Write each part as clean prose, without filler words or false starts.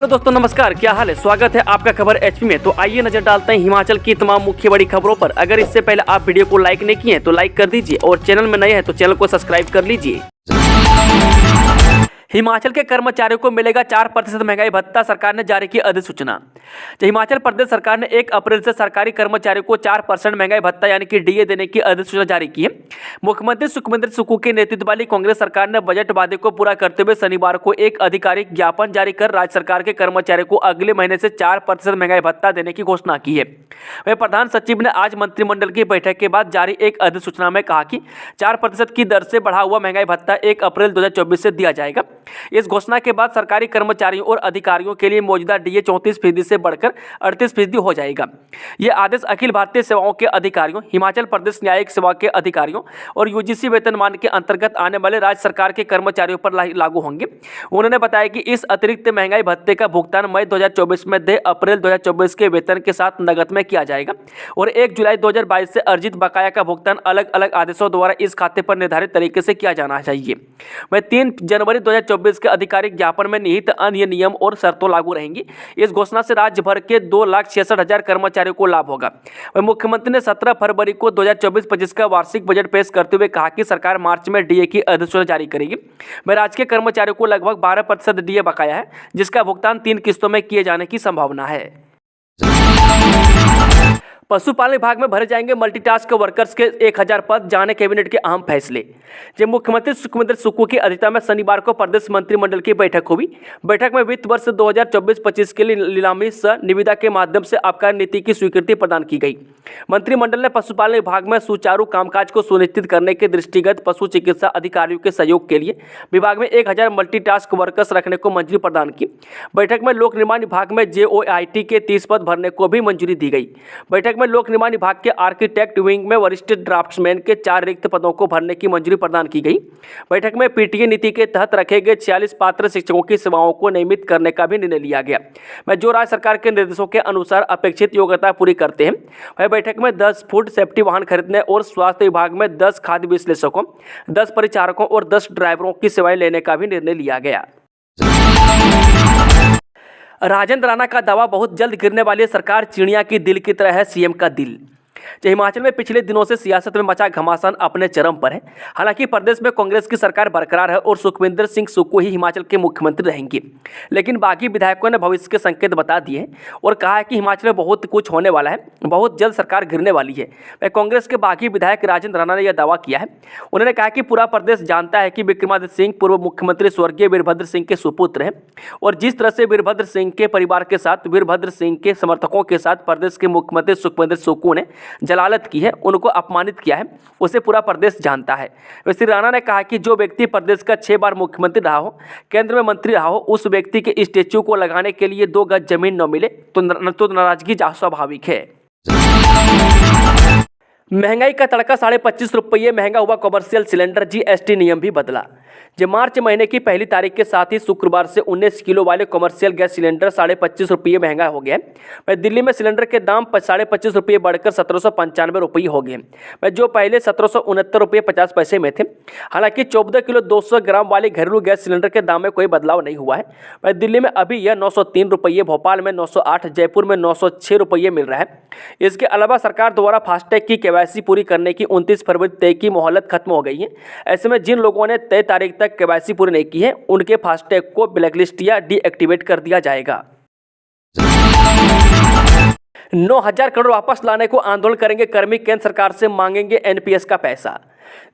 तो दोस्तों नमस्कार, क्या हाल है। स्वागत है आपका खबर एचपी में। तो आइए नजर डालते हैं हिमाचल की तमाम मुख्य बड़ी खबरों पर। अगर इससे पहले आप वीडियो को लाइक नहीं किए हैं तो लाइक कर दीजिए और चैनल में नए हैं तो चैनल को सब्सक्राइब कर लीजिए। हिमाचल के कर्मचारियों को मिलेगा 4% महंगाई भत्ता, सरकार ने जारी की अधिसूचना। हिमाचल प्रदेश सरकार ने 1 अप्रैल से सरकारी कर्मचारियों को 4% महंगाई भत्ता यानी कि डीए देने की अधिसूचना जारी की है। मुख्यमंत्री सुखविंदर सुक्खू के नेतृत्व वाली कांग्रेस सरकार ने बजट वादे को पूरा करते हुए शनिवार को एक आधिकारिक ज्ञापन जारी कर राज्य सरकार के कर्मचारियों को अगले महीने से 4% महंगाई भत्ता देने की घोषणा की है। वह प्रधान सचिव ने आज मंत्रिमंडल की बैठक के बाद जारी एक अधिसूचना में कहा कि 4% की दर से बढ़ा हुआ महंगाई भत्ता 1 अप्रैल 2024 से दिया जाएगा। इस घोषणा के बाद सरकारी कर्मचारियों और अधिकारियों के लिए मौजूदा डीए 34% से बढ़कर 38% हो जाएगा। यह आदेश अखिल भारतीय सेवाओं के अधिकारियों, हिमाचल प्रदेश न्यायिक सेवा के अधिकारियों और यूजीसी वेतनमान के अंतर्गत आने वाले राज्य सरकार के कर्मचारियों पर लागू होंगे। उन्होंने बताया कि इस अतिरिक्त महंगाई भत्ते का भुगतान मई 2024 में 2 अप्रैल 2024 के वेतन के साथ नकद में किया जाएगा और 1 जुलाई 2022 से अर्जित बकाया का भुगतान अलग अलग आदेशों द्वारा इस खाते पर निर्धारित तरीके से किया जाना चाहिए। वह 3 जनवरी 2024 के आधिकारिक ज्ञापन में निहित अन्य नियम और शर्तों लागू रहेंगी। इस घोषणा से राज्य भर के 2,66,000 कर्मचारियों को लाभ होगा। वह मुख्यमंत्री ने 17 फरवरी को 2024-25 का वार्षिक बजट पेश करते हुए कहा कि सरकार मार्च में डीए की अधिसूचना जारी करेगी। वह राज्य के कर्मचारियों को लगभग 12% डीए बकाया है, जिसका भुगतान 3 किस्तों में किए जाने की संभावना है। पशुपालन विभाग में भरे जाएंगे मल्टीटास्क वर्कर्स के 1000 पद, जाने कैबिनेट के अहम फैसले। जब मुख्यमंत्री सुखविंदर सुक्खू की अध्यक्षता में शनिवार को प्रदेश मंत्रिमंडल की बैठक हुई। बैठक में वित्त वर्ष 2024-25 के लिए नीलामी सह निविदा के माध्यम से आबकारी नीति की स्वीकृति प्रदान की गई। मंत्रिमंडल ने पशुपालन विभाग में सुचारू कामकाज को सुनिश्चित करने के दृष्टिगत पशु चिकित्सा अधिकारियों के सहयोग के लिए विभाग में 1000 मल्टीटास्क वर्कर्स रखने को मंजूरी प्रदान की। बैठक में लोक निर्माण विभाग में JOIT के 30 पद भरने को भी मंजूरी दी गई। बैठक में लोक निर्माण विभाग के आर्किटेक्ट विंग में वरिष्ठ ड्राफ्ट्समैन के 4 रिक्त पदों को भरने की मंजूरी प्रदान की गई। बैठक में पीटीए नीति के तहत रखे गए 46 पात्र शिक्षकों की सेवाओं को नियमित करने का भी निर्णय लिया गया। मैं जो राज्य सरकार के निर्देशों के अनुसार अपेक्षित योग्यता पूरी करते हैं। वह बैठक में 10 फूड सेफ्टी वाहन खरीदने और स्वास्थ्य विभाग में 10 खाद्य विश्लेषकों, 10 परिचारकों और 10 ड्राइवरों की सेवाएं लेने का भी निर्णय लिया गया। राजेंद्र राणा का दावा, बहुत जल्द गिरने वाली सरकार चिड़िया की दिल की तरह है सीएम का दिल। हिमाचल में पिछले दिनों से सियासत में मचा घमासान अपने चरम पर है। हालांकि प्रदेश में कांग्रेस की सरकार बरकरार है और सुखविंदर सिंह सुक्खू ही हिमाचल के मुख्यमंत्री रहेंगे, लेकिन बाकी विधायकों ने भविष्य के संकेत बता दिए हैं और कहा है कि हिमाचल में बहुत कुछ होने वाला है, बहुत जल्द सरकार गिरने वाली है। वह कांग्रेस के बागी विधायक राजेंद्र राणा ने यह दावा किया है। उन्होंने कहा कि पूरा प्रदेश जानता है कि विक्रमादित्य सिंह पूर्व मुख्यमंत्री स्वर्गीय वीरभद्र सिंह के सुपुत्र हैं और जिस तरह से वीरभद्र सिंह के परिवार के साथ, वीरभद्र सिंह के समर्थकों के साथ प्रदेश के मुख्यमंत्री सुखविंदर सुक्खू ने जलालत की है, उनको अपमानित किया है, उसे पूरा प्रदेश जानता है। श्री राणा ने कहा कि जो व्यक्ति प्रदेश का 6 बार मुख्यमंत्री रहा हो, केंद्र में मंत्री रहा हो, उस व्यक्ति के स्टैच्यू को लगाने के लिए 2 गज जमीन न मिले तो नाराजगी स्वाभाविक है। महंगाई का तड़का, 25.5 रुपये महंगा हुआ कमर्शियल सिलेंडर, जीएसटी नियम भी बदला। जब मार्च महीने की पहली तारीख के साथ ही शुक्रवार से 19 किलो वाले कमर्शियल गैस सिलेंडर 25.5 रुपये महंगा हो गया। मैं दिल्ली में सिलेंडर के दाम 25.5 रुपये बढ़कर 1795 रुपये हो गए, मैं जो पहले 1769 रुपये 50 पैसे में थे। हालांकि 14 किलो 200 ग्राम वाले घरेलू गैस सिलेंडर के दाम में कोई बदलाव नहीं हुआ है। मैं दिल्ली में अभी यह 903 रुपये, भोपाल में 908, जयपुर में 906 रुपये मिल रहा है। इसके अलावा सरकार द्वारा फास्टैग की केवाईसी पूरी करने की 29 फरवरी तय की मोहलत खत्म हो गई है। ऐसे में जिन लोगों ने तय तारीख तक केवाईसी पूरी नहीं की है, उनके फास्टैग को ब्लैकलिस्ट या डीएक्टिवेट कर दिया जाएगा। 9,000 करोड़ वापस लाने को आंदोलन करेंगे कर्मी, केंद्र सरकार से मांगेंगे एनपीएस का पैसा।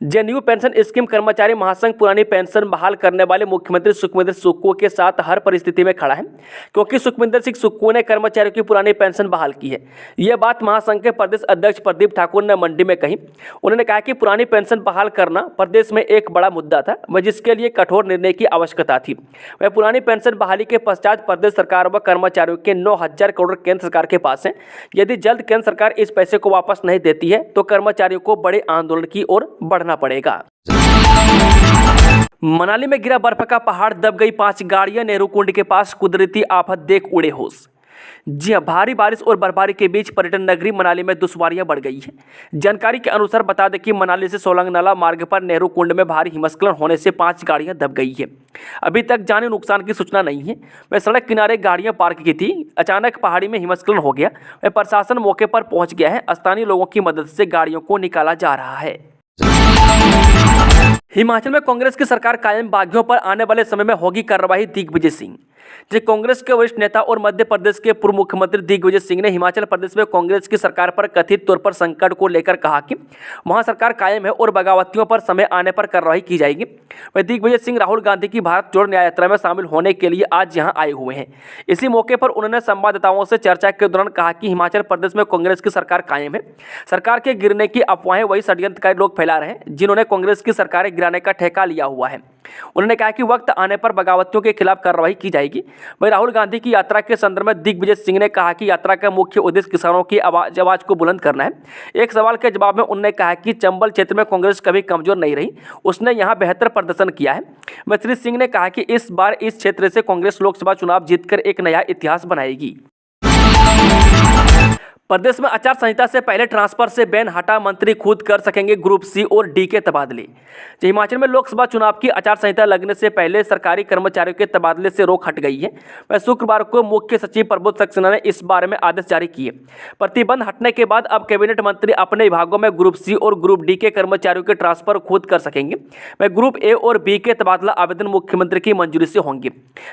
जेएनयू पेंशन स्कीम कर्मचारी महासंघ पुरानी पेंशन बहाल करने वाले मुख्यमंत्री सुखविंदर सुक्खू के साथ हर परिस्थिति में खड़ा है, क्योंकि सुखविंदर सिंह सुक्खू ने कर्मचारियों की पुरानी पेंशन बहाल की है। यह बात महासंघ के प्रदेश अध्यक्ष प्रदीप ठाकुर ने मंडी में कही। उन्होंने कहा कि पुरानी पेंशन बहाल करना प्रदेश में एक बड़ा मुद्दा था, वह जिसके लिए कठोर निर्णय की आवश्यकता थी। वह पुरानी पेंशन बहाली के पश्चात प्रदेश सरकार व कर्मचारियों के 9,000 करोड़ केंद्र सरकार के पास है। यदि जल्द केंद्र सरकार इस पैसे को वापस नहीं देती है तो कर्मचारियों को बड़े आंदोलन की ओर बढ़ना पड़ेगा। मनाली में गिरा बर्फ का पहाड़, दब गई 5 गाड़ियां, नेहरू कुंड के पास कुदरती आफत देख उड़े होश। जी हाँ, भारी बारिश और बर्फबारी के बीच पर्यटन नगरी मनाली में दुश्वारियां बढ़ गई है। जानकारी के अनुसार बता दें कि मनाली से सोलंग नाला मार्ग पर नेहरू कुंड में भारी हिमस्खलन होने से 5 गाड़ियां दब गई है। अभी तक जानी नुकसान की सूचना नहीं है। वह सड़क किनारे गाड़ियां पार्क की थी, अचानक पहाड़ी में हिमस्खलन हो गया। वह प्रशासन मौके पर पहुंच गया है। स्थानीय लोगों की मदद से गाड़ियों को निकाला जा रहा है। हिमाचल में कांग्रेस की सरकार कायम, बागियों पर आने वाले समय में होगी कार्रवाई, दिग्विजय सिंह। जो कांग्रेस के वरिष्ठ नेता और मध्य प्रदेश के पूर्व मुख्यमंत्री दिग्विजय सिंह ने हिमाचल प्रदेश में कांग्रेस की सरकार पर कथित तौर पर संकट को लेकर कहा कि वहां सरकार कायम है और बगावतियों पर समय आने पर कार्रवाई की जाएगी। वह दिग्विजय सिंह राहुल गांधी की भारत जोड़ो न्याय यात्रा में शामिल होने के लिए आज यहां आए हुए हैं। इसी मौके पर उन्होंने संवाददाताओं से चर्चा के दौरान कहा कि हिमाचल प्रदेश में कांग्रेस की सरकार कायम है। सरकार के गिरने की अफवाहें वही षड्यंत्रकारी लोग फैला रहे हैं जिन्होंने कांग्रेस की सरकारें गिराने का ठेका लिया हुआ है। उन्होंने कहा कि वक्त आने पर बगावतियों के खिलाफ कार्रवाई की जाएगी। वहीं राहुल गांधी की यात्रा के संदर्भ में दिग्विजय सिंह ने कहा कि यात्रा का मुख्य उद्देश्य किसानों की आवाज को बुलंद करना है। एक सवाल के जवाब में उन्होंने कहा कि चंबल क्षेत्र में कांग्रेस कभी कमजोर नहीं रही, उसने यहां बेहतर प्रदर्शन किया है। वहीं श्री सिंह ने कहा कि इस बार इस क्षेत्र से कांग्रेस लोकसभा चुनाव जीतकर एक नया इतिहास बनाएगी। प्रदेश में आचार संहिता से पहले ट्रांसफर से बैन हटा, मंत्री खुद कर सकेंगे ग्रुप सी और डी के तबादले। हिमाचल में लोकसभा चुनाव की आचार संहिता लगने से पहले सरकारी कर्मचारियों के तबादले से रोक हट गई है। वह शुक्रवार को मुख्य सचिव प्रबोध सक्सेना ने इस बारे में आदेश जारी किए। प्रतिबंध हटने के बाद अब कैबिनेट मंत्री अपने विभागों में ग्रुप सी और ग्रुप डी के कर्मचारियों के ट्रांसफर खुद कर सकेंगे। वह ग्रुप ए और बी के तबादला आवेदन मुख्यमंत्री की मंजूरी से होंगे।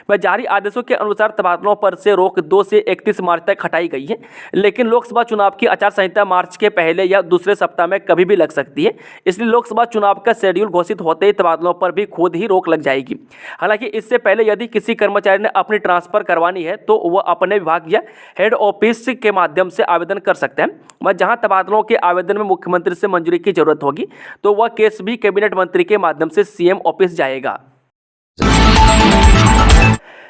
वह जारी आदेशों के अनुसार तबादलों पर से रोक 2 से 31 मार्च तक हटाई गई है, लेकिन लोकसभा चुनाव की आचार संहिता मार्च के पहले या दूसरे सप्ताह में कभी भी लग सकती है। इसलिए लोकसभा चुनाव का शेड्यूल घोषित होते ही तबादलों पर भी खुद ही रोक लग जाएगी। हालांकि इससे पहले यदि किसी कर्मचारी ने अपनी ट्रांसफर करवानी है तो वह अपने विभाग या हेड ऑफिस के माध्यम से आवेदन कर सकते हैं। वह जहां तबादलों के आवेदन में मुख्यमंत्री से मंजूरी की जरूरत होगी तो वह केस भी कैबिनेट मंत्री के माध्यम से सीएम ऑफिस जाएगा।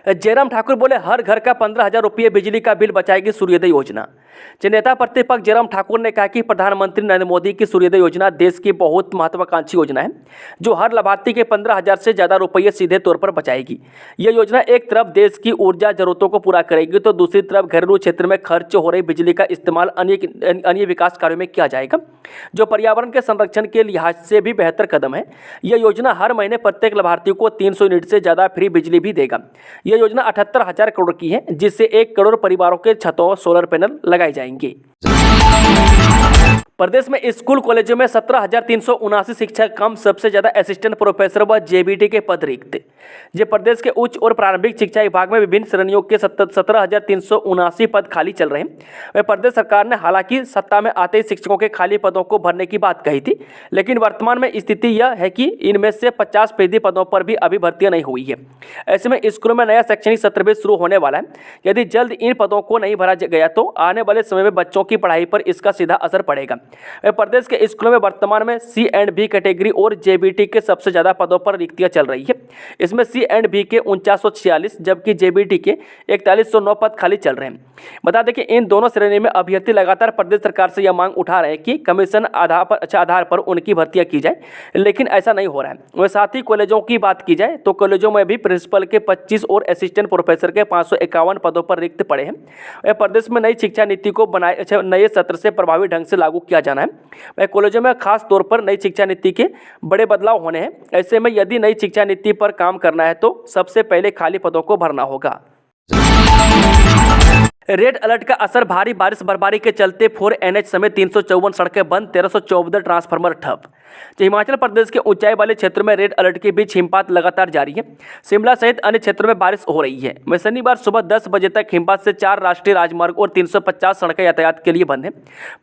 जयराम ठाकुर बोले, हर घर का 15,000 रुपये बिजली का बिल बचाएगी सूर्योदय योजना। नेता प्रतिपक्ष जयराम ठाकुर ने कहा कि प्रधानमंत्री नरेंद्र मोदी की सूर्योदय योजना देश की बहुत महत्वाकांक्षी योजना है जो हर लाभार्थी के 15,000 से ज़्यादा रुपये सीधे तौर पर बचाएगी। यह योजना एक तरफ देश की ऊर्जा जरूरतों को पूरा करेगी तो दूसरी तरफ घरेलू क्षेत्र में खर्च हो रही बिजली का इस्तेमाल अन्य विकास कार्यों में किया जाएगा जो पर्यावरण के संरक्षण के लिहाज से भी बेहतर कदम है। यह योजना हर महीने प्रत्येक लाभार्थी को 300 यूनिट से ज़्यादा फ्री बिजली भी देगा। यह योजना 78,000 करोड़ की है जिससे 1 करोड़ परिवारों के छतों सोलर पैनल लगाए जाएंगे। प्रदेश में स्कूल कॉलेजों में 17,379 शिक्षक कम, सबसे ज्यादा असिस्टेंट प्रोफेसर व जेबीटी के पद रिक्त। ये प्रदेश के उच्च और प्रारंभिक शिक्षा विभाग में विभिन्न श्रेणियों के 17,379 पद खाली चल रहे हैं। वह प्रदेश सरकार ने हालांकि सत्ता में आते ही शिक्षकों के खाली पदों को भरने की बात कही थी, लेकिन वर्तमान में स्थिति यह है कि इनमें से 50% पदों पर भी अभी भर्तियां नहीं हुई है। ऐसे में स्कूलों में नया शैक्षणिक सत्र भी शुरू होने वाला है। यदि जल्द इन पदों को नहीं भरा गया तो आने वाले समय में बच्चों की पढ़ाई पर इसका सीधा असर पड़ेगा। प्रदेश के स्कूलों में वर्तमान में सी एंड बी कैटेगरी और जेबीटी के सबसे ज्यादा पदों पर रिक्तियां चल रही है। इसमें सी एंड बी के 4946 जबकि जेबीटी के 4109 पद खाली चल रहे हैं। बता दें कि इन दोनों श्रेणी में अभ्यर्थी लगातार प्रदेश सरकार से यह मांग उठा रहे हैं कि कमीशन आधार पर उनकी भर्तियां की जाए, लेकिन ऐसा नहीं हो रहा है। वह साथ ही कॉलेजों की बात की जाए तो कॉलेजों में भी प्रिंसिपल के 25 और असिस्टेंट प्रोफेसर के 551 पदों पर रिक्त पड़े हैं। वह प्रदेश में नई शिक्षा नीति को नए सत्र से प्रभावी ढंग से लागू किया जाना है। वह कॉलेजों में खास तौर पर नई शिक्षा नीति के बड़े बदलाव होने हैं। ऐसे में यदि नई शिक्षा नीति पर काम करना है तो सबसे पहले खाली पदों को भरना होगा। रेड अलर्ट का असर, भारी बारिश बर्फबारी के चलते 4 NH समेत 354 सड़कें बंद, 1314 ट्रांसफार्मर ठप। हिमाचल प्रदेश के ऊंचाई वाले क्षेत्रों में रेड अलर्ट के बीच हिमपात लगातार जारी है। शिमला सहित अन्य क्षेत्रों में बारिश हो रही है। वह शनिवार सुबह 10 बजे तक हिमपात से 4 राष्ट्रीय राजमार्ग और 350 सड़कें यातायात के लिए बंद हैं।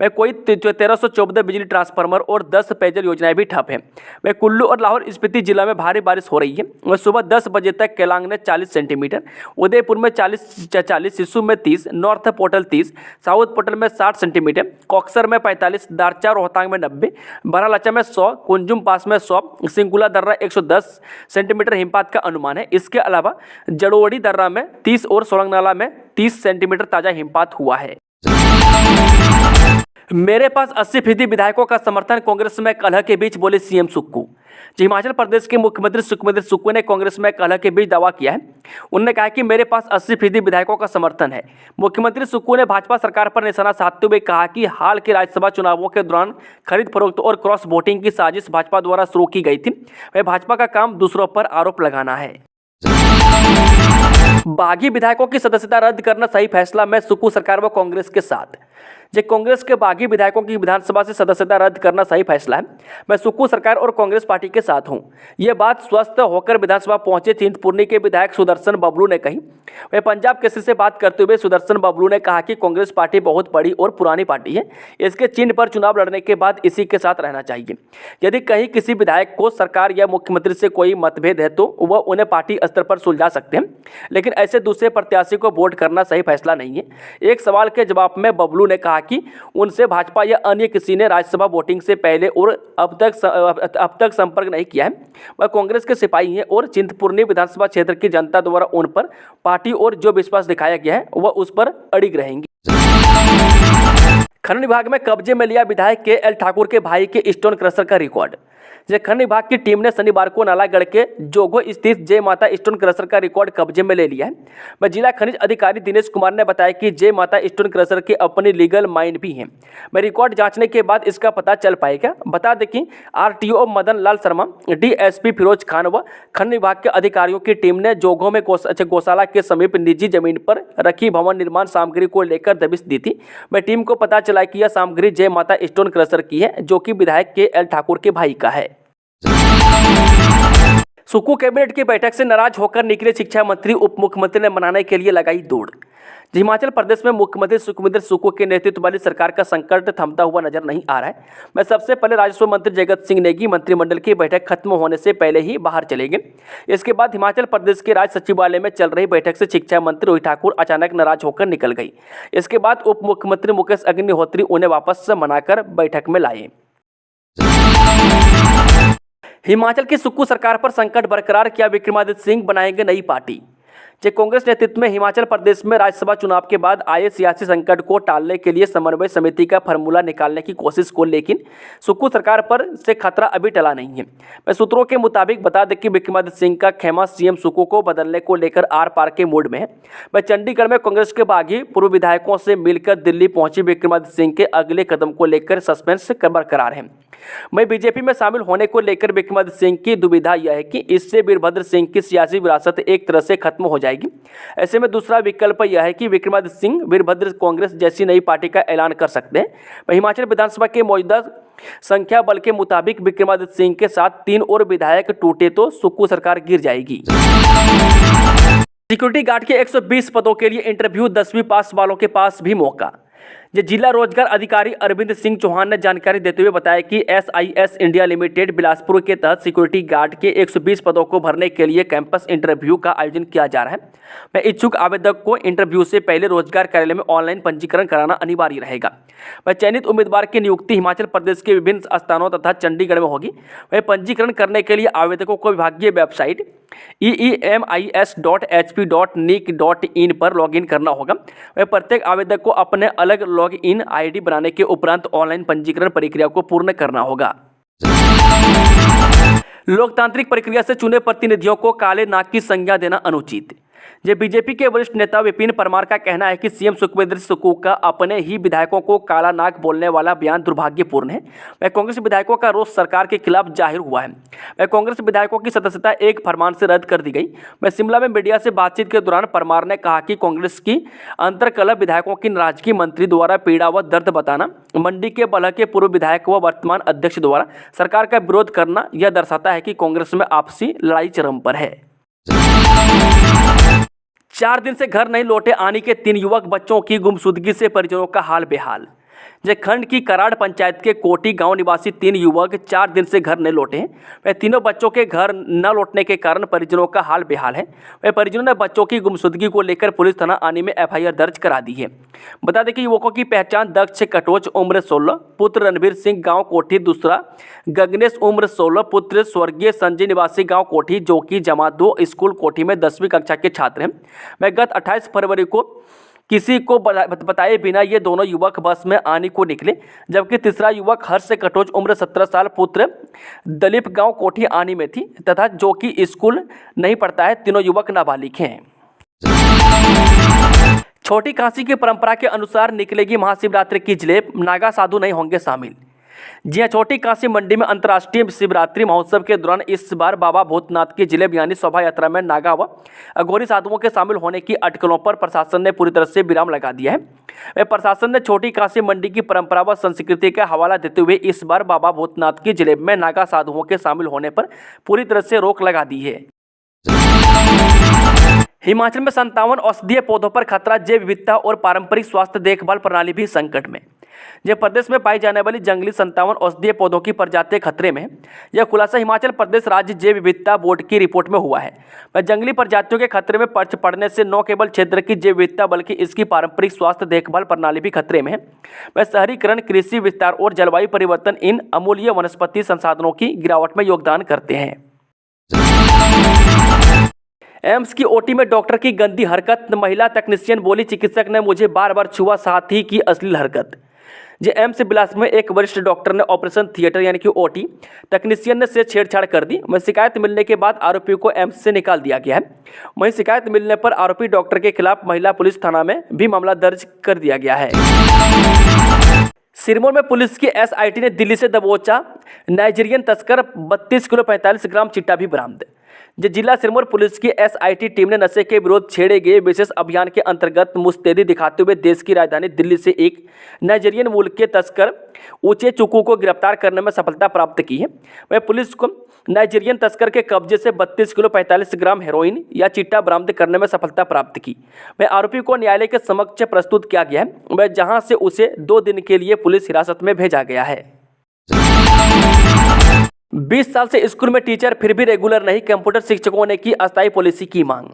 वह कोई 1314 बिजली ट्रांसफार्मर और 10 पेयजल योजनाएं भी ठप हैं। वह कुल्लू और लाहौल स्पीति जिला में भारी बारिश हो रही है। वह सुबह 10 बजे तक केलांग में 40 सेंटीमीटर, उदयपुर में 40, सिसु में 30, नॉर्थ पोर्टल 30, साउथ पोर्टल में 60 सेंटीमीटर, कॉक्सर में 45, दारचा रोहतांग में 90, बारालाचा में 100, कुंजुम पास में 100, सिंकुला दर्रा 110 सेंटीमीटर हिमपात का अनुमान है। इसके अलावा जड़ोड़ी दर्रा में 30 और सोलंगनाला में 30 सेंटीमीटर ताजा हिमपात हुआ है। मेरे पास 80% विधायकों का समर्थन, कांग्रेस में कलह के बीच बोले सीएम सुक्कू। हिमाचल प्रदेश के मुख्यमंत्री सुखविंदर सुक्खू ने कांग्रेस में कलह के बीच दावा किया है। उन्होंने कहा कि मेरे पास 80% विधायकों का समर्थन है। मुख्यमंत्री सुक्खू ने भाजपा सरकार पर निशाना साधते हुए कहा कि हाल के राज्यसभा चुनावों के दौरान खरीद फरोख्त और क्रॉस वोटिंग की साजिश भाजपा द्वारा शुरू की गई थी। वह भाजपा का काम दूसरों पर आरोप लगाना है। बागी विधायकों की सदस्यता रद्द करना सही फैसला, मैं सुक्खू सरकार व कांग्रेस के साथ। कांग्रेस के बागी विधायकों की विधानसभा से सदस्यता रद्द करना सही फैसला है। मैं सुक्खू सरकार और कांग्रेस पार्टी के साथ हूं। यह बात स्वस्थ होकर विधानसभा पहुंचे चिंतपूर्णी के विधायक सुदर्शन बबलू ने कही। वह पंजाब केसरी से बात करते हुए सुदर्शन बबलू ने कहा कि कांग्रेस पार्टी बहुत बड़ी और पुरानी पार्टी है। इसके चिन्ह पर चुनाव लड़ने के बाद इसी के साथ रहना चाहिए। यदि कहीं किसी विधायक को सरकार या मुख्यमंत्री से कोई मतभेद है तो वह उन्हें पार्टी स्तर पर सुलझा सकते हैं, लेकिन ऐसे दूसरे प्रत्याशी को वोट करना सही फैसला नहीं है। एक सवाल के जवाब में बबलू ने कहा कि उनसे भाजपा या अन्य किसी ने राज्यसभा वोटिंग से पहले और अब तक संपर्क नहीं किया है। वह कांग्रेस के सिपाही हैं और चिंतपूर्णी विधानसभा क्षेत्र की जनता द्वारा उन पर पार्टी और जो विश्वास दिखाया गया है वह उस पर अड़िग रहेंगी। खनन विभाग में कब्जे में लिया विधायक के.एल. ठाकुर के भाई के स्टोन क्रशर का रिकॉर्ड। खनन विभाग की टीम ने शनिवार को नालागढ़ के जोगो स्थित जय माता स्टोन क्रशर का रिकॉर्ड कब्जे में ले लिया है। जिला खनिज अधिकारी दिनेश कुमार ने बताया कि जय माता स्टोन क्रशर की अपनी लीगल माइन भी है। रिकॉर्ड जांचने के बाद इसका पता चल पाएगा। बता दें कि आरटीओ मदन लाल शर्मा, डीएसपी फिरोज खान व खनन विभाग के अधिकारियों की टीम ने जोगो में गौशाला के समीप निजी जमीन पर रखी भवन निर्माण सामग्री को लेकर दबिश दी थी। टीम को पता चला कि यह सामग्री जय माता स्टोन क्रशर की है, जो कि विधायक के.एल. ठाकुर के भाई का है। सुक्खू कैबिनेट की बैठक से नाराज होकर निकले शिक्षा मंत्री, उप मुख्यमंत्री ने मनाने के लिए लगाई दौड़। हिमाचल प्रदेश में मुख्यमंत्री सुखविंदर सुक्खू के नेतृत्व वाली सरकार का संकट थमता हुआ नजर नहीं आ रहा है। सबसे पहले राजस्व मंत्री जगत सिंह नेगी मंत्रिमंडल की बैठक खत्म होने से पहले ही बाहर चले गए। इसके बाद हिमाचल प्रदेश के राज्य सचिवालय में चल रही बैठक से शिक्षा मंत्री रोहित ठाकुर अचानक नाराज होकर निकल गई। इसके बाद उप मुख्यमंत्री मुकेश अग्निहोत्री उन्हें वापस मनाकर बैठक में लाए। हिमाचल की सुक्खू सरकार पर संकट बरकरार, किया विक्रमादित्य सिंह बनाएंगे नई पार्टी। कांग्रेस नेतृत्व में हिमाचल प्रदेश में राज्यसभा चुनाव के बाद आए सियासी संकट को टालने के लिए समन्वय समिति का फॉर्मूला निकालने की कोशिश को, लेकिन सुक्खू सरकार पर से खतरा अभी टला नहीं है। सूत्रों के मुताबिक बता दें कि विक्रमादित्य सिंह का खेमा सीएम सुक्खू को बदलने को लेकर आर पार के मूड में है। चंडीगढ़ में कांग्रेस के बागी पूर्व विधायकों से मिलकर दिल्ली पहुंची विक्रमादित्य सिंह के अगले कदम को लेकर सस्पेंस बरकरार है। बीजेपी में शामिल होने को लेकर विक्रमादित्य सिंह की दुविधा यह है कि इससे वीरभद्र सिंह की सियासी विरासत एक तरह से खत्म हो जाएगी। ऐसे में दूसरा विकल्प यह है कि विक्रमादित्य सिंह वीरभद्र कांग्रेस जैसी नई पार्टी का ऐलान कर सकते हैं। हिमाचल विधानसभा के मौजूदा संख्या बल के मुताबिक विक्रमादित्य सिंह के साथ 3 और विधायक टूटे तो सुक्खू सरकार गिर जाएगी। सिक्योरिटी गार्ड के 120 पदों के लिए इंटरव्यू, 10वीं पास वालों के पास भी मौका। जिला रोजगार अधिकारी अरविंद सिंह चौहान ने जानकारी देते हुए बताया कि SIS इंडिया लिमिटेड बिलासपुर के तहत सिक्योरिटी गार्ड के 120 पदों को भरने के लिए कैंपस इंटरव्यू का आयोजन किया जा रहा है। इच्छुक आवेदक को इंटरव्यू से पहले रोजगार कार्यालय में ऑनलाइन पंजीकरण कराना अनिवार्य रहेगा। चयनित उम्मीदवार की नियुक्ति हिमाचल प्रदेश के विभिन्न स्थानों तथा चंडीगढ़ में होगी। पंजीकरण करने के लिए आवेदकों को विभागीय वेबसाइट eemis.hp.nic.in पर लॉगिन करना होगा। प्रत्येक आवेदक को अपने अलग लॉगिन आईडी बनाने के उपरांत ऑनलाइन पंजीकरण प्रक्रिया को पूर्ण करना होगा। लोकतांत्रिक प्रक्रिया से चुने प्रतिनिधियों को काले नाग की संज्ञा देना अनुचित। बीजेपी के वरिष्ठ नेता विपिन परमार का कहना है कि सीएम सुखविंदर सुक्खू का अपने ही विधायकों को काला नाग बोलने वाला बयान दुर्भाग्यपूर्ण है। कांग्रेस विधायकों का रोष सरकार के खिलाफ जाहिर हुआ है। कांग्रेस विधायकों की सदस्यता एक फरमान से रद्द कर दी गई। शिमला में मीडिया से बातचीत के दौरान परमार ने कहा कि कांग्रेस की अंतरकलह विधायकों की नाराजगी मंत्री द्वारा पीड़ा व दर्द बताना, मंडी के बलह के पूर्व विधायक व वर्तमान अध्यक्ष द्वारा सरकार का विरोध करना, यह दर्शाता है कि कांग्रेस में आपसी लड़ाई चरम पर है। 4 दिन से घर नहीं लौटे आनी के 3 युवक बच्चों की गुमशुदगी से परिजनों का हाल बेहाल। खंड की कराड़ पंचायत के कोटी गांव निवासी 3 युवक 4 दिन से घर नहीं लौटे हैं। तीनों बच्चों के घर न लौटने के कारण परिजनों का हाल बेहाल है। परिजनों ने बच्चों की गुमशुदगी को लेकर पुलिस थाना आनी में FIR दर्ज करा दी है। बता दें कि युवकों की पहचान दक्ष कटोच उम्र 16, पुत्र रणवीर सिंह गाँव कोठी, दूसरा गगनेश उम्र 16, पुत्र स्वर्गीय संजय निवासी गाँव कोठी, जो कि जमा 2 स्कूल कोठी में 10वीं कक्षा के छात्र हैं। गत 28 फरवरी को किसी को बताए बिना ये दोनों युवक बस में आने को निकले, जबकि तीसरा युवक हर्ष कटोच उम्र 17 साल पुत्र दलीप गांव कोठी आनी में थी तथा जो कि स्कूल नहीं पढ़ता है। तीनों युवक नाबालिग हैं। छोटी काशी की परंपरा के अनुसार निकलेगी महाशिवरात्रि की जलेब, नागा साधु नहीं होंगे शामिल। जी हाँ, छोटी काशी मंडी में अंतर्राष्ट्रीय शिवरात्रि महोत्सव के दौरान इस बार बाबा भूतनाथ की जलेब यानी शोभा यात्रा में नागा व अघोरी साधुओं के शामिल होने की अटकलों पर प्रशासन ने पूरी तरह से विराम लगा दिया है। वह प्रशासन ने छोटी काशी मंडी की परंपरा व संस्कृति का हवाला देते हुए इस बार बाबा भूतनाथ की जलेब में नागा साधुओं के शामिल होने पर पूरी तरह से रोक लगा दी है। हिमाचल में 57 औषधीय पौधों पर खतरा, जैव विविधता और पारंपरिक स्वास्थ्य देखभाल प्रणाली भी संकट में। यह प्रदेश में पाई जाने वाली जंगली 57 औषधीय पौधों की प्रजातियां खतरे में है। यह खुलासा हिमाचल प्रदेश राज्य जैव विविधता बोर्ड की रिपोर्ट में हुआ है। वह जंगली प्रजातियों के खतरे में पड़ने से न केवल क्षेत्र की जैव विविधता बल्कि इसकी पारंपरिक स्वास्थ्य देखभाल प्रणाली भी खतरे में है। वह शहरीकरण, कृषि विस्तार और जलवायु परिवर्तन इन अमूल्य वनस्पति संसाधनों की गिरावट में योगदान करते हैं। एम्स की ओटी में डॉक्टर की गंदी हरकत, महिला तकनीशियन बोली चिकित्सक ने मुझे बार बार छुआ, साथ ही की अश्लील हरकत। जे एम्स बिलासपुर में एक वरिष्ठ डॉक्टर ने ऑपरेशन थिएटर यानी कि ओटी तकनीशियन से छेड़छाड़ कर दी। वहीं शिकायत मिलने के बाद आरोपी को एम्स से निकाल दिया गया है। वहीं शिकायत मिलने पर आरोपी डॉक्टर के खिलाफ महिला पुलिस थाना में भी मामला दर्ज कर दिया गया है। सिरमौर में पुलिस की एसआईटी ने दिल्ली से दबोचा नाइजीरियन तस्कर, 32 किलो 45 ग्राम चिट्टा भी बरामद। जिला सिरमौर पुलिस की एसआईटी टीम ने नशे के विरोध छेड़े गए विशेष अभियान के अंतर्गत मुस्तैदी दिखाते हुए देश की राजधानी दिल्ली से एक नाइजीरियन मूल के तस्कर ऊचे चुकू को गिरफ्तार करने में सफलता प्राप्त की है। वह पुलिस को नाइजीरियन तस्कर के कब्जे से 32 किलो 45 ग्राम हेरोइन या चिट्टा बरामद करने में सफलता प्राप्त की। वह आरोपी को न्यायालय के समक्ष प्रस्तुत किया गया है, वह जहां से उसे 2 दिन के लिए पुलिस हिरासत में भेजा गया है। 20 साल से स्कूल में टीचर फिर भी रेगुलर नहीं, कंप्यूटर शिक्षकों ने की अस्थायी पॉलिसी की मांग।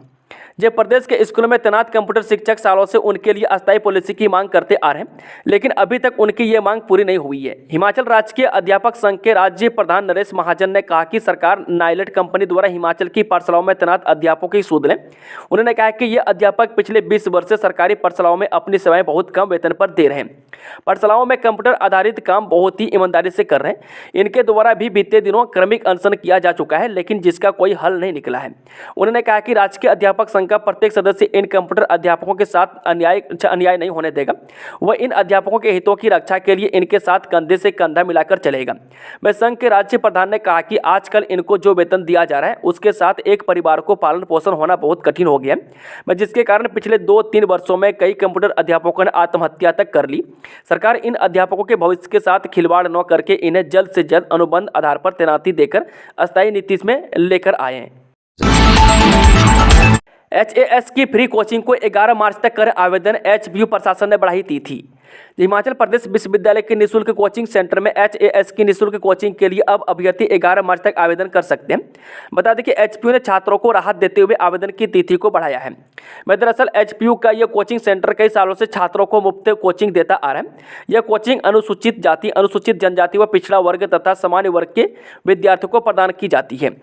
जब प्रदेश के स्कूलों में तैनात कंप्यूटर शिक्षक सालों से उनके लिए अस्थायी पॉलिसी की मांग करते आ रहे हैं, लेकिन अभी तक उनकी ये मांग पूरी नहीं हुई है। हिमाचल राजकीय अध्यापक संघ के राज्य प्रधान नरेश महाजन ने कहा कि सरकार नाइलेट कंपनी द्वारा हिमाचल की पाठशालाओं में तैनात अध्यापकों की सूद लें। उन्होंने कहा कि ये अध्यापक पिछले 20 वर्ष से सरकारी पाठशालाओं में अपनी सेवाएं बहुत कम वेतन पर दे रहे हैं। पाठशालाओं में कंप्यूटर आधारित काम बहुत ही ईमानदारी से कर रहे हैं। इनके द्वारा भी बीते दिनों क्रमिक अनशन किया जा चुका है, लेकिन जिसका कोई हल नहीं निकला है। उन्होंने कहा कि राजकीय अध्यापक संघ का प्रत्येक सदस्य इन कंप्यूटर अध्यापकों के साथ अन्याय नहीं होने देगा। वह इन अध्यापकों के हितों की रक्षा के लिए इनके साथ कंधे से कंधा मिलाकर चलेगा। वह संघ के राज्य प्रधान ने कहा कि आजकल इनको जो वेतन दिया जा रहा है उसके साथ एक परिवार को पालन पोषण होना बहुत कठिन हो गया है, जिसके कारण पिछले 2-3 वर्षों में कई कंप्यूटर अध्यापकों ने आत्महत्या तक कर ली। सरकार इन अध्यापकों के भविष्य के साथ खिलवाड़ न करके इन्हें जल्द से जल्द अनुबंध आधार पर तैनाती देकर अस्थायी नीति में लेकर आए। HAS की फ्री कोचिंग को 11 मार्च तक कर आवेदन, HBU प्रशासन ने बढ़ाई तिथि। हिमाचल प्रदेश विश्वविद्यालय के निःशुल्क कोचिंग सेंटर में HAS की निःशुल्क कोचिंग के लिए अब अभ्यर्थी 11 मार्च तक आवेदन कर सकते हैं। बता दें कि HPU ने छात्रों को राहत देते हुए आवेदन की तिथि को बढ़ाया है। दरअसल HPU का यह कोचिंग सेंटर कई सालों से छात्रों को मुफ्त कोचिंग देता आ रहा है। यह कोचिंग अनुसूचित जाति, अनुसूचित जनजाति व पिछड़ा वर्ग तथा सामान्य वर्ग के विद्यार्थियों को प्रदान की जाती है।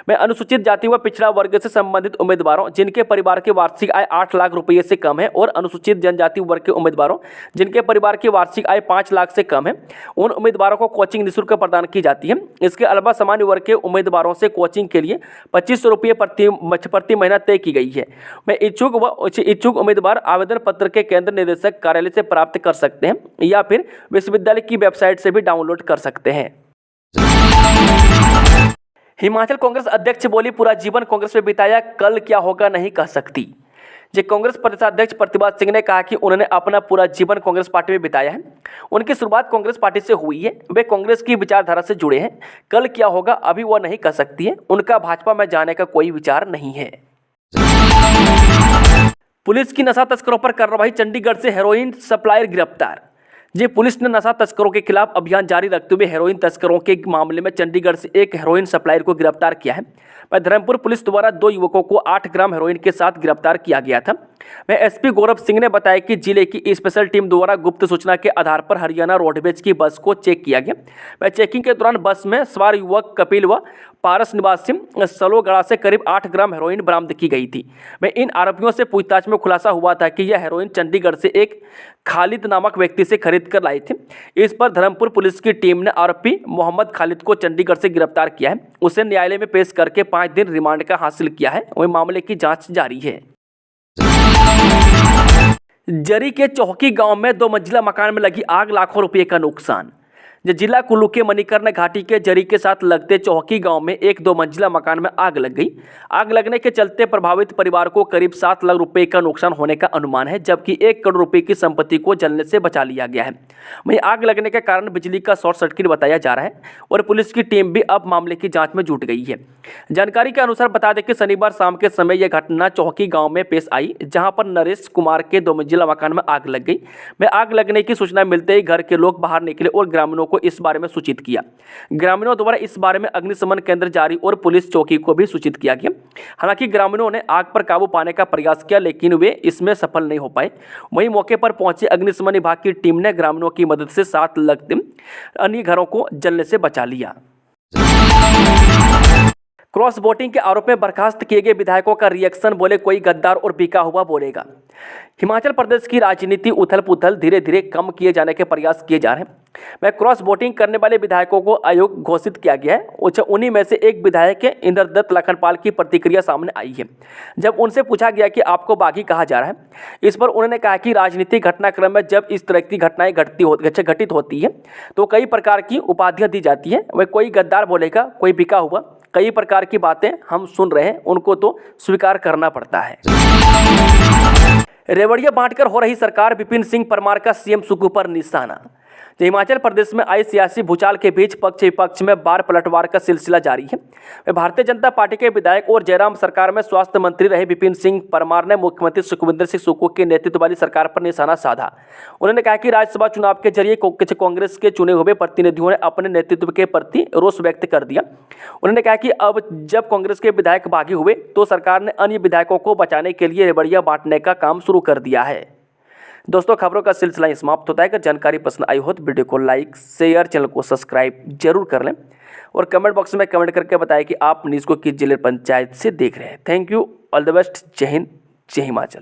मैं अनुसूचित जाति व पिछड़ा वर्ग से संबंधित उम्मीदवारों जिनके परिवार की वार्षिक आय 8 लाख रुपये से कम है और अनुसूचित जनजाति वर्ग के उम्मीदवारों जिनके परिवार की वार्षिक आय 5 लाख से कम है, उन उम्मीदवारों को कोचिंग निःशुल्क प्रदान की जाती है। इसके अलावा सामान्य वर्ग के उम्मीदवारों से कोचिंग के लिए 2500 रुपये प्रति महीना तय की गई है। मैं इच्छुक उम्मीदवार आवेदन पत्र के केंद्र निदेशक कार्यालय से प्राप्त कर सकते हैं या फिर विश्वविद्यालय की वेबसाइट से भी डाउनलोड कर सकते हैं। हिमाचल कांग्रेस अध्यक्ष बोली, पूरा जीवन कांग्रेस में बिताया, कल क्या होगा नहीं कह सकती। कांग्रेस प्रदेशाध्यक्ष प्रतिभा सिंह ने कहा कि उन्होंने अपना पूरा जीवन कांग्रेस पार्टी में बिताया है। उनकी शुरुआत कांग्रेस पार्टी से हुई है, वे कांग्रेस की विचारधारा से जुड़े हैं। कल क्या होगा अभी वो नहीं कह सकती है। उनका भाजपा में जाने का कोई विचार नहीं है। पुलिस की नशा तस्करों पर कार्रवाई, चंडीगढ़ से हेरोइन सप्लायर गिरफ्तार। पुलिस ने नशा तस्करों के खिलाफ अभियान जारी रखते हुए हेरोइन तस्करों के मामले में चंडीगढ़ से एक हेरोइन सप्लायर को गिरफ्तार किया है। धर्मपुर पुलिस द्वारा 2 युवकों को 8 ग्राम हेरोइन के साथ गिरफ्तार किया गया था। वह एसपी गौरव सिंह ने बताया कि जिले की स्पेशल टीम द्वारा गुप्त सूचना के आधार पर हरियाणा रोडवेज की बस को चेक किया गया। वह चेकिंग के दौरान बस में सवार युवक कपिल व पारस निवासी सलोगड़ा से करीब 8 ग्राम हेरोइन बरामद की गई थी। वह इन आरोपियों से पूछताछ में खुलासा हुआ था कि यह हेरोइन चंडीगढ़ से एक खालिद नामक व्यक्ति से खरीद कर लाई थी। इस पर धर्मपुर पुलिस की टीम ने आरोपी मोहम्मद खालिद को चंडीगढ़ से गिरफ्तार किया है। उसे न्यायालय में पेश करके 5 दिन रिमांड का हासिल किया है। वहीं मामले की जांच जारी है। जरी के चौकी गांव में 2 मंजिला मकान में लगी आग, लाखों रुपए का नुकसान। जिला कुल्लू के मणिकर्ण घाटी के जरी के साथ लगते चौकी गांव में एक 2 मंजिला मकान में आग लग गई। आग लगने के चलते प्रभावित परिवार को करीब 7 लाख रुपए का नुकसान होने का अनुमान है, जबकि 1 करोड़ रुपए की संपत्ति को जलने से बचा लिया गया है। वहीं आग लगने के कारण बिजली का शॉर्ट सर्किट बताया जा रहा है और पुलिस की टीम भी अब मामले की जाँच में जुट गई है। जानकारी के अनुसार बता दें कि शनिवार शाम के समय यह घटना चौकी गाँव में पेश आई, जहाँ पर नरेश कुमार के 2 मंजिला मकान में आग लग गई। में आग लगने की सूचना मिलते ही घर के लोग बाहर निकले और ग्रामीणों को इस बारे में सूचित किया। ग्रामीणों द्वारा इस बारे में अग्निशमन केंद्र जारी और पुलिस चौकी को भी सूचित किया गया। हालांकि ग्रामीणों ने आग पर काबू पाने का प्रयास किया, लेकिन वे इसमें सफल नहीं हो पाए। वहीं मौके पर पहुंची अग्निशमन विभाग की टीम ने ग्रामीणों की मदद से 7 लगते अन्य घरों को जलने से बचा लिया। क्रॉस वोटिंग के आरोप में बर्खास्त किए गए विधायकों का रिएक्शन, बोले कोई गद्दार और बिका हुआ बोलेगा। हिमाचल प्रदेश की राजनीति उथल पुथल धीरे धीरे कम किए जाने के प्रयास किए जा रहे हैं। में क्रॉस वोटिंग करने वाले विधायकों को आयोग घोषित किया गया है। उन्हीं में से एक विधायक के इंद्रदत्त लखनपाल की प्रतिक्रिया सामने आई है। जब उनसे पूछा गया कि आपको बागी कहा जा रहा है, इस पर उन्होंने कहा कि राजनीतिक घटनाक्रम में जब इस तरह की घटनाएं घटित होती है तो कई प्रकार की उपाधियां दी जाती है। वह कोई गद्दार बोलेगा, कोई बिका हुआ, कई प्रकार की बातें हम सुन रहे हैं, उनको तो स्वीकार करना पड़ता है। रेवड़िया बांटकर हो रही सरकार, विपिन सिंह परमार का सीएम सुक्खू पर निशाना। हिमाचल प्रदेश में आई सियासी भूचाल के बीच पक्ष विपक्ष में बार पलटवार का सिलसिला जारी है। भारतीय जनता पार्टी के विधायक और जयराम सरकार में स्वास्थ्य मंत्री रहे विपिन सिंह परमार ने मुख्यमंत्री सुखविंदर सिंह सुक्खू के नेतृत्व वाली सरकार पर निशाना साधा। उन्होंने कहा कि राज्यसभा चुनाव के जरिए कांग्रेस के चुने हुए प्रतिनिधियों ने अपने नेतृत्व के प्रति रोष व्यक्त कर दिया। उन्होंने कहा कि अब जब कांग्रेस के विधायक बागी हुए तो सरकार ने अन्य विधायकों को बचाने के लिए रेवड़िया बांटने का काम शुरू कर दिया है। दोस्तों, खबरों का सिलसिला ही समाप्त होता है। अगर जानकारी पसंद आई हो तो वीडियो को लाइक, शेयर, चैनल को सब्सक्राइब जरूर कर लें और कमेंट बॉक्स में कमेंट करके बताएं कि आप न्यूज़ को किस जिले पंचायत से देख रहे हैं। Thank you, all the best, जय हिंद, जय हिमाचल।